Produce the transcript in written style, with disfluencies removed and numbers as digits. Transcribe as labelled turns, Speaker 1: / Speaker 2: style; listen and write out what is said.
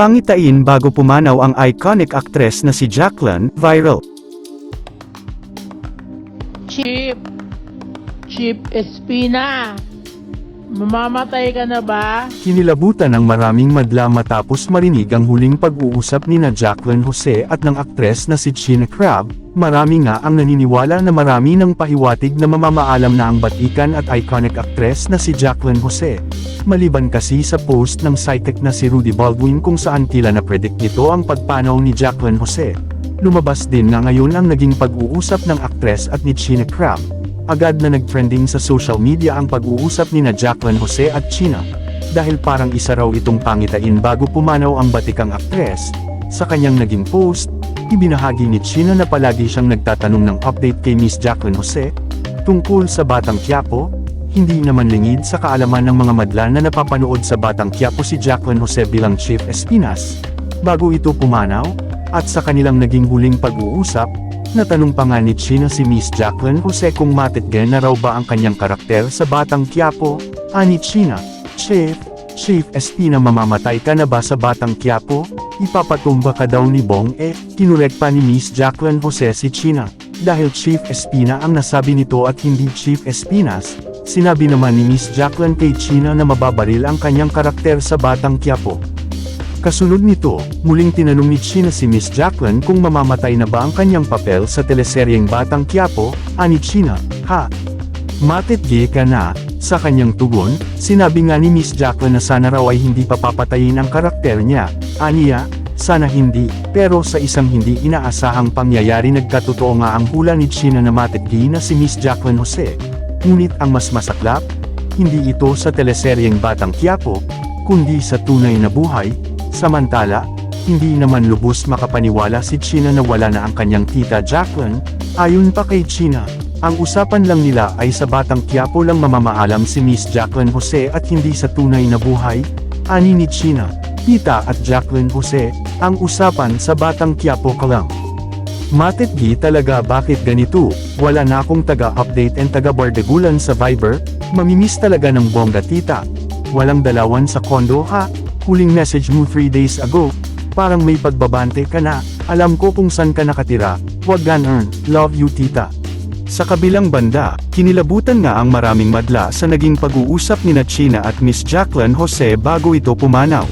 Speaker 1: Pangitain bago pumanaw ang iconic actress na si Jacqueline, viral.
Speaker 2: Chip Espina, mamamatay ka na ba?
Speaker 1: Kinilabutan ng maraming madla matapos marinig ang huling pag-uusap ni na Jacqueline Jose at ng aktres na si Gina Crab. Marami nga ang naniniwala na marami ng pahiwatig na mamamaalam na ang batikan at iconic actress na si Jacqueline Jose. Maliban kasi sa post ng sidekick na si Rudy Baldwin kung saan tila na-predict nito ang pagpanaw ni Jacqueline Jose. Lumabas din nga ngayon ang naging pag-uusap ng aktres at ni Gina Crab. Agad na nag-trending sa social media ang pag-uusap ni na Jacqueline Jose at Gina. Dahil parang isa raw itong pangitain bago pumanaw ang batikang aktres. Sa kanyang naging post, ibinahagi ni Gina na palagi siyang nagtatanong ng update kay Miss Jacqueline Jose tungkol sa Batang Quiapo. Hindi naman lingid sa kaalaman ng mga madla na napapanood sa Batang Quiapo si Jacqueline Jose bilang Chief Espinas. Bago ito pumanaw, at sa kanilang naging huling pag-uusap, natanong pa nga ni Gina si Miss Jacqueline Jose kung matitgen na raw ba ang kanyang karakter sa Batang Quiapo. Ani Gina, Chief Espina, mamamatay ka na ba sa Batang Quiapo? Ipapatumba ka daw ni Bong kinurek pa ni Miss Jacqueline Jose si Gina. Dahil Chief Espina ang nasabi nito at hindi Chief Espinas, sinabi naman ni Miss Jacqueline kay Gina na mababaril ang kanyang karakter sa Batang Quiapo. Kasunod nito, muling tinanong ni Gina si Miss Jacqueline kung mamamatay na ba ang kanyang papel sa teleseryeng Batang Quiapo. Ani Gina, ha? Matitgi ka na? Sa kanyang tugon, sinabi nga ni Miss Jacqueline na sana raw ay hindi papapatayin ang karakter niya. Aniya, sana hindi, pero sa isang hindi inaasahang pangyayari nagkatotoo nga ang hula ni Gina na matitgi na si Miss Jacqueline Jose. Ngunit ang mas masaklap, hindi ito sa teleseryeng Batang Quiapo, kundi sa tunay na buhay. Samantala, hindi naman lubos makapaniwala si Gina na wala na ang kanyang tita Jacqueline. Ayon pa kay Gina, ang usapan lang nila ay sa Batang Quiapo lang mamamaalam si Miss Jacqueline Jose at hindi sa tunay na buhay. Ani ni Gina, tita at Jacqueline Jose, ang usapan sa Batang Quiapo ka lang. Matitgi talaga, bakit ganito? Wala na akong taga-update and taga-bardagulan sa Viber, mamimiss talaga ng bongga tita. Walang dalawan sa kondo ha? Huling message mo 3 days ago, parang may pagbabante ka na, alam ko kung saan ka nakatira, wag ganun, love you tita. Sa kabilang banda, kinilabutan nga ang maraming madla sa naging pag-uusap ni Gina at Miss Jacqueline Jose bago ito pumanaw.